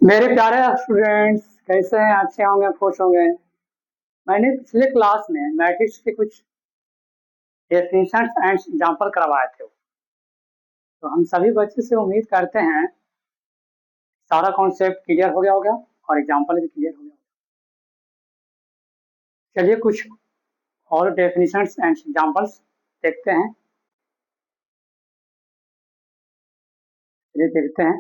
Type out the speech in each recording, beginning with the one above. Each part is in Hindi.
मेरे प्यारे स्टूडेंट्स, कैसे हैं? अच्छे होंगे, खुश होंगे। मैंने पिछले क्लास में मैट्रिक्स के कुछ डेफिनेशंस एंड एग्जांपल करवाए थे। तो हम सभी बच्चे से उम्मीद करते हैं सारा कॉन्सेप्ट क्लियर हो गया होगा और एग्जांपल भी क्लियर हो गया होगा। चलिए कुछ और डेफिनेशंस एंड एग्जांपल्स देखते हैं। चलिए देखते हैं।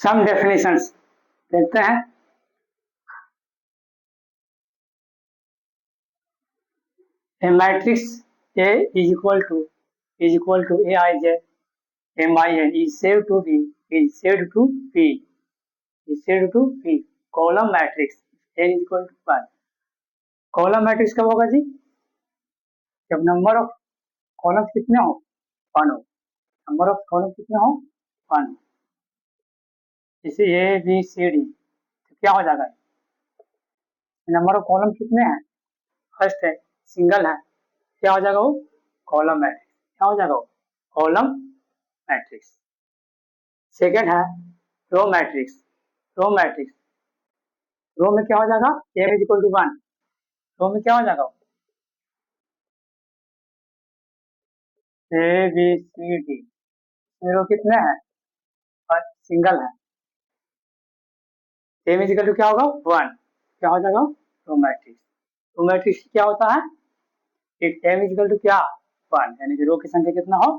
सम डेफिनेशंस देखते हैं। A matrix A is equal to Aij Min is said to be column matrix n is equal to 1। Column matrix कब होगा जी? जब नंबर ऑफ कॉलम्स कितने हो? 1 हो। नंबर ऑफ कॉलम कितने हो? 1। जैसे ए बी सी डी, तो क्या हो जाएगा? नंबर ऑफ कॉलम कितने हैं? फर्स्ट है, सिंगल है, क्या हो जाएगा वो? Column matrix. क्या हो जाएगा वो? Column matrix. सेकेंड है रो मैट्रिक्स। रो रो में क्या हो जाएगा? m is equal to 1। Row में क्या हो जाएगा? ए बी सी डी, रो कितने हैं? और सिंगल है, m इज इक्वल टू क्या होगा? 1। क्या हो जाएगा? Row matrix. रो मैट्रिक्स क्या होता है? It m is equal to क्या? 1, यानी कि रो की संख्या कितना हो?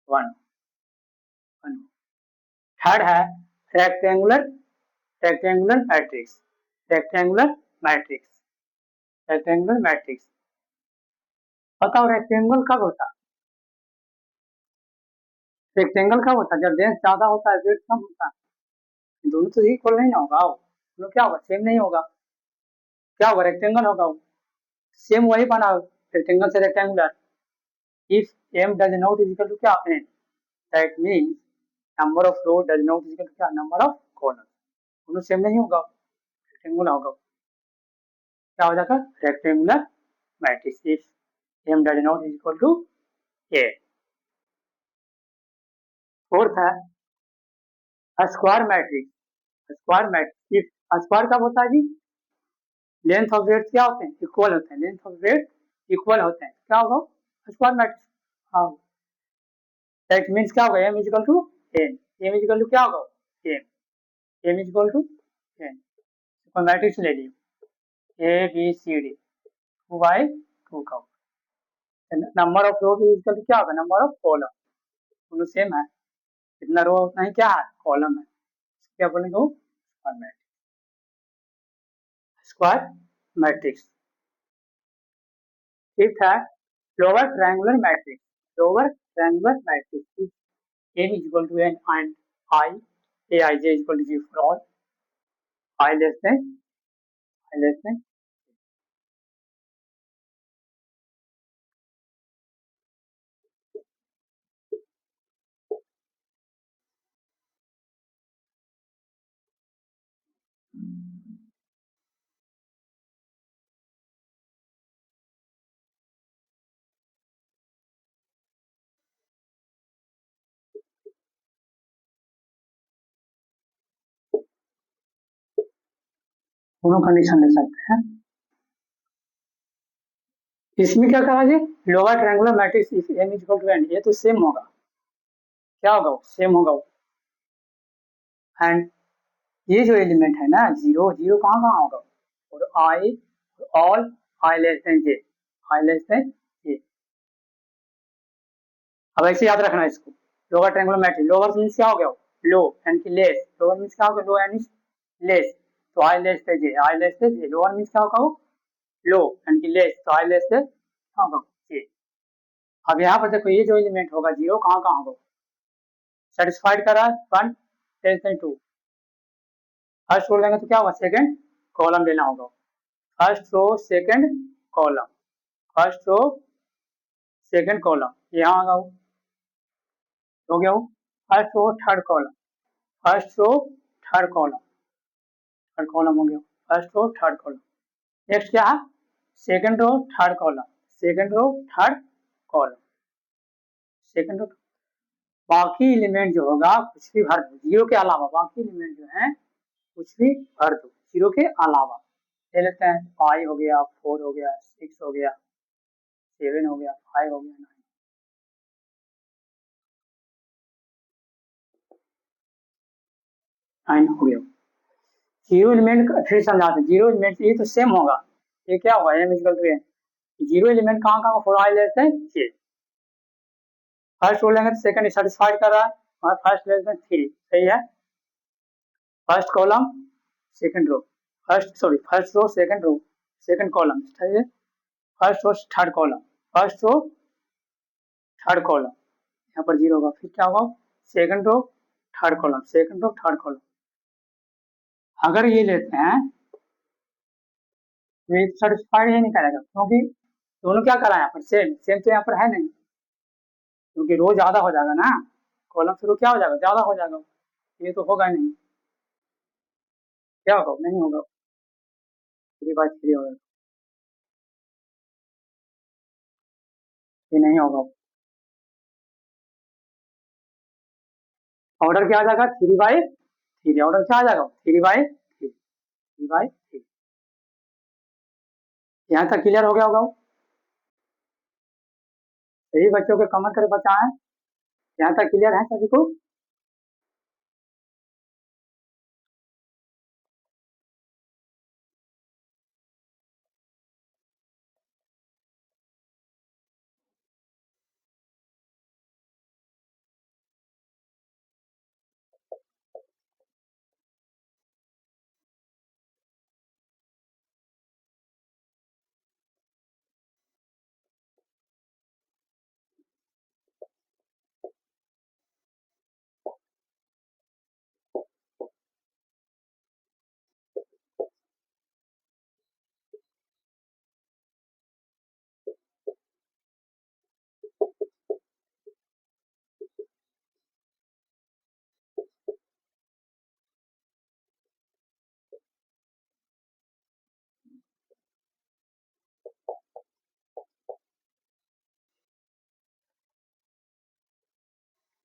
1। थर्ड है rectangular rectangular matrix. Rectangular matrix rectangular matrix बताओ रेक्टेंगल कब होता है? रेक्टेंगल कब होता है? जब लेंथ ज्यादा होता है, वेट कम होता है। दोनों तो इक्वल नहीं ना होगा, दोनों क्या होगा? सेम नहीं होगा। क्या होगा, रेक्टेंगल होगा वो, सेम वही बना रेक्टेंगल से rectangular. If m does not equal to क्या n, that means number of row does not equal to क्या नंबर ऑफ कॉलम, दोनों सेम नहीं होगा, रेक्टेंगुलर होगा, क्या हो जाएगा rectangular matrix if m does not equal to a। Fourth है square matrix. Square matrix if square कब होता है जी, लेंथ ऑफ रेट क्या होते हैं इक्वल होते हैं, लेंथ ऑफ रेट इक्वल होते हैं, क्या होगा स्क्वायर मैट्रिक्स। हाँ, दैट मीन्स क्या होगा m equal to n, m equal to क्या होगा m इजिकल टू n। कोई मैट्रिक्स ले लियो A B C D, two by two का, नंबर ऑफ रो की इजिकल टू क्या होगा नंबर ऑफ कॉलम, दोनों सेम है, कितना रो उतना ही क्या है कॉलम है, क्या बोलेंगे वो स्क्वायर मैट्रिक्स। फिफ्थ है lower triangular matrix. Lower triangular matrix m is equal to n and I, aij is equal to g for all, I less than I less than। दोनों कंडीशन ले सकते हैं। इसमें क्या कहा जी, lower triangular matrix if m is equal to n, ये तो सेम होगा, क्या होगा सेम होगा, एंड ये जो एलिमेंट है ना जीरो, जीरो कहाँ कहाँ होगा, और I all I less than J, I less than J. अब ऐसे याद रखना इसको, lower triangular matrix, lower means क्या हो गया लो, एंड की लेस, लोअर मीन्स क्या होगा लो एंड लेस, तो I less than J, I less than J, lower means क्या होगा वो लो एंड की लेस, तो आई लेस दे क्या होगा जे। अब यहाँ पर देखो ये जो एलिमेंट होगा जीरो कहाँ कहाँ होगा, सेटिस्फाइड कर रहा है one less than two, first row लेंगे तो क्या होगा सेकंड कॉलम लेना होगा, first row second column, first row second column, यहाँ आगा हो गया वो, first row third column, first row third column, third column हो गया, first row third column. Next क्या है second row third column, second row third column, second row, बाकी एलिमेंट जो होगा कुछ भी भर दो जीरो के अलावा, बाकी एलिमेंट जो है कुछ भी भर दो जीरो के अलावा, ले लेते हैं 5 हो गया, 4 हो गया, 6 हो गया, 7 हो गया, 5 हो गया, 9 हो गया। जीरो एलिमेंट फिर समझाते हैं, जीरो एलिमेंट ये तो सेम होगा, ये क्या होगा m equal to n, zero element कहाँ कहाँ for I less than J, first row लेंगे तो सेकंड सेटिस्फाइड कर रहा है और फर्स्ट लेस देन 3 सही है, first column second row, first sorry first row second row second column सही है, first row third column, first row third column, यहाँ पर जीरो होगा, फिर क्या होगा second row third column, second row third column. अगर ये लेते हैं तो ये सेटिस्फाइड ही नहीं करेगा, क्योंकि दोनों क्या करा है यहाँ पर सेम, सेम तो यहाँ पर है नहीं, क्योंकि रो ज्यादा हो जाएगा ना, कॉलम से रो क्या हो जाएगा ज्यादा हो जाएगा, ये तो होगा नहीं, क्या होगा नहीं होगा, 3 बाई 3 होगा, ये नहीं होगा, ऑर्डर क्या आ जाएगा 3 बाई 3, ऑर्डर क्या आ जाएगा 3 बाई 3, 3 बाई 3। यहाँ तक क्लियर हो गया होगा, सही बच्चों के कमेंट कर बताएं, यहाँ तक क्लियर है सभी को।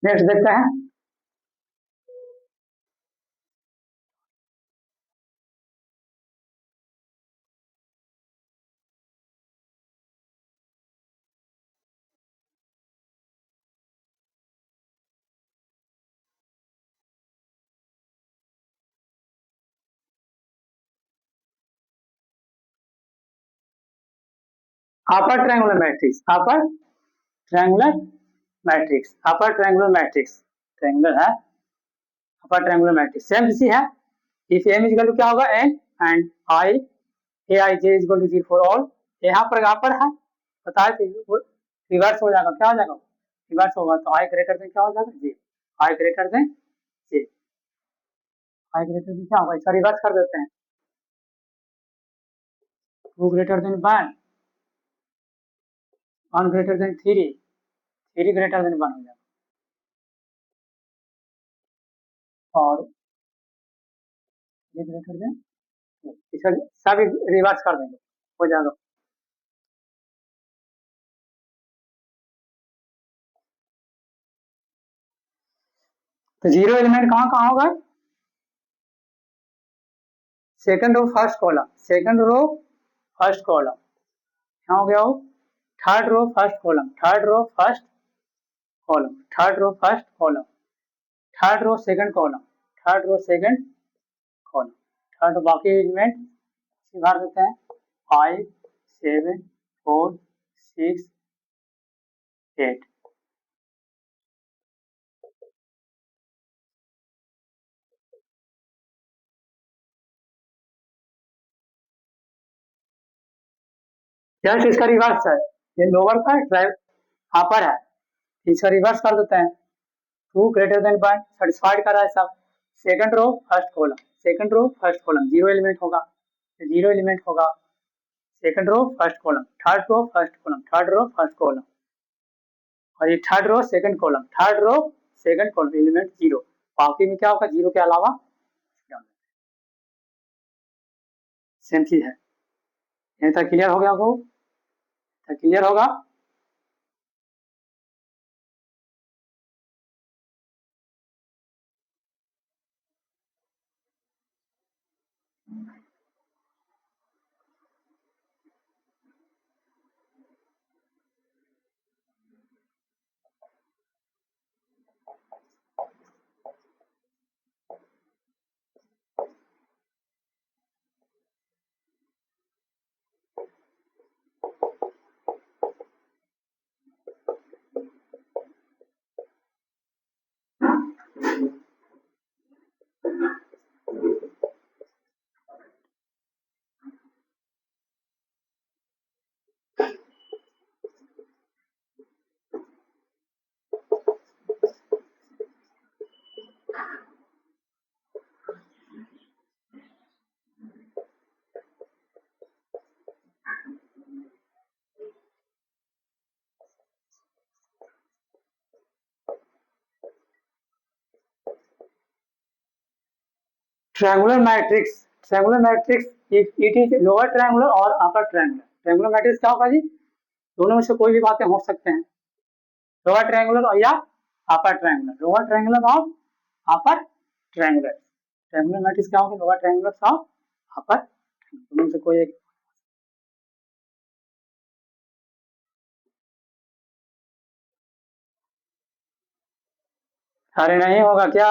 नेक्स्ट देखते हैं। Upper triangular matrix, upper triangular matrix, upper triangular matrix, triangular है, अपर ट्रायंगुलर मैट्रिक्स सेम इसी है। If M is equal to क्या होगा N and I A I J is equal to 0 for all. यहाँ पर है बताए थे रिवर्स हो जाएगा, क्या हो जाएगा रिवर्स होगा, तो आई ग्रेटर देन क्या हो जाएगा जे, आई ग्रेटर देन जे, आई ग्रेटर देन क्या होगा, इसका रिवर्स कर देते हैं, 2 greater than 1, 1 greater than 3, 3 greater than 1 हो जाएगा, और ये ग्रेटर देन, इसका सब रिवर्स कर देंगे हो जाएगा। तो जीरो एलिमेंट कहाँ कहाँ होगा, second row first column, second row first column, क्या हो गया हो, third row first column, third row first column, third row first column, third row second column, third row second column, third बाकी एलिमेंट भर देते हैं 5 7 4 6 8। जस्ट इसका रिवर्स है, ये लोअर का ड्राइव अपर है, इसका रिवर्स कर देते हैं, 2 ग्रेटर देन 1 सेटिस्फाइड कर रहा है सब, second row first column, second row first column zero element होगा, जीरो एलिमेंट होगा, second row first column, third row first column, third row first column, और ये third row second column, third row second column element zero, बाकी में क्या होगा जीरो के अलावा सेम चीज है। ये तक क्लियर हो गया आपको, क्लियर होगा। Triangular matrix, triangular matrix if it is lower triangular और अपर ट्रायंगुलर, ट्रायंगुलर मैट्रिक्स क्या होगा जी, दोनों में से कोई भी बातें हो सकते हैं, लोअर ट्रायंगुलर और या अपर ट्रायंगुलर, लोअर ट्रायंगुलर और अपर ट्रायंगुलर, ट्रायंगुलर मैट्रिक्स क्या होगा लोअर ट्रायंगुलर और अपर, दोनों में से कोई एक। अरे नहीं होगा क्या,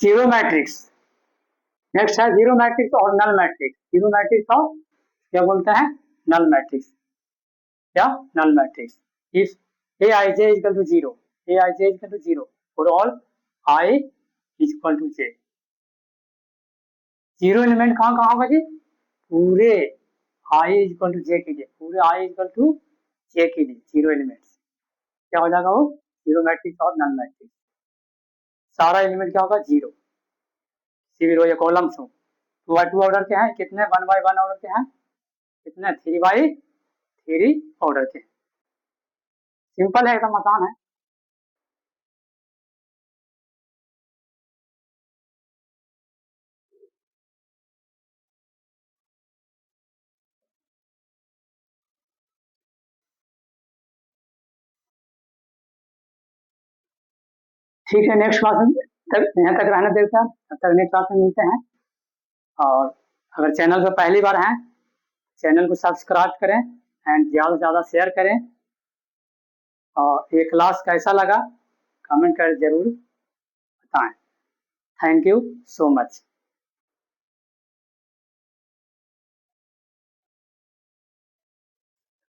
जीरो मैट्रिक्स। नेक्स्ट है जीरो मैट्रिक्स और नल मैट्रिक्स। जीरो मैट्रिक्स और क्या बोलते हैं, नल मैट्रिक्स। क्या, null matrix. If A I J equal to zero, A I J equal to zero for all I equal to J. Zero element कहाँ कहाँ होगा जी, पूरे आई इक्वल टू जे के लिए, पूरे आई इक्वल टू जे के लिए जीरो एलिमेंट्स क्या हो जाएगा, वो जीरो मैट्रिक्स और नल मैट्रिक्स। सारा एलिमेंट क्या होगा, जीरो। किसी भी रो या कॉलम्स हो, टू बाई टू ऑर्डर के हैं, कितने वन बाई वन ऑर्डर के हैं, कितने थ्री बाई थ्री ऑर्डर के। सिंपल है, एकदम आसान है। ठीक है, नेक्स्ट क्लास में तक यहाँ तक रहने देते हैं, तब तक नेक्स्ट क्लास में मिलते हैं। और अगर चैनल पर पहली बार हैं, चैनल को सब्सक्राइब करें एंड ज़्यादा से ज़्यादा शेयर करें। और ये क्लास कैसा लगा कमेंट कर जरूर बताएं। Thank you so much.